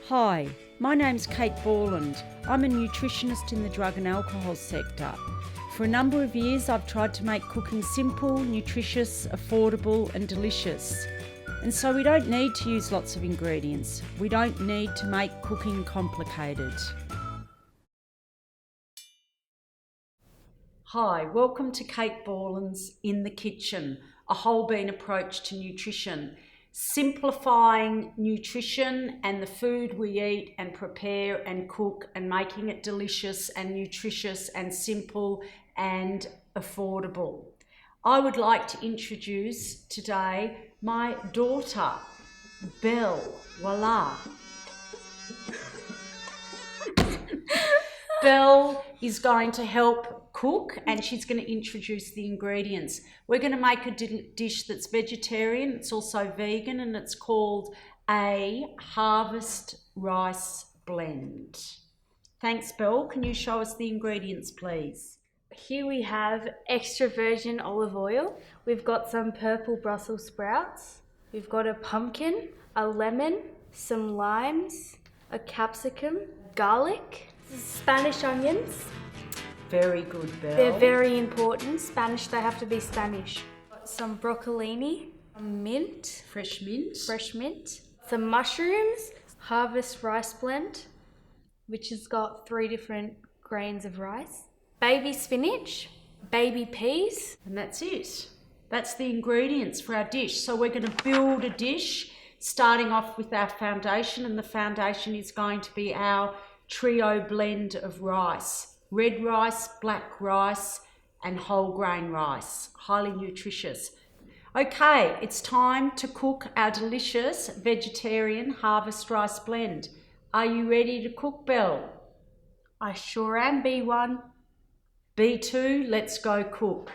Hi, my name's Kate Borland. I'm a nutritionist in the drug and alcohol sector. For a number of years, I've tried to make cooking simple, nutritious, affordable and delicious. And so we don't need to use lots of ingredients. We don't need to make cooking complicated. Hi, welcome to Kate Borland's In the Kitchen, a whole bean approach to nutrition. Simplifying nutrition and the food we eat and prepare and cook and making it delicious and nutritious and simple and affordable. I would like to introduce today my daughter, Belle. Voila. Belle is going to help cook and she's going to introduce the ingredients. We're going to make a dish that's vegetarian, it's also vegan, and it's called a harvest rice blend. Thanks, Belle. Can you show us the ingredients, please? Here we have extra virgin olive oil. We've got some purple Brussels sprouts. We've got a pumpkin, a lemon, some limes, a capsicum, garlic, Spanish onions. Very good, Belle. They're very important. Spanish, they have to be Spanish. Some broccolini, mint. Fresh mint. Some mushrooms, harvest rice blend, which has got 3 different grains of rice. Baby spinach, baby peas. And that's it. That's the ingredients for our dish. So we're going to build a dish starting off with our foundation, and the foundation is going to be our trio blend of rice. Red rice, black rice and whole grain rice. Highly nutritious. Okay, it's time to cook our delicious vegetarian harvest rice blend. Are you ready to cook, Belle? I sure am, B1. B2, let's go cook.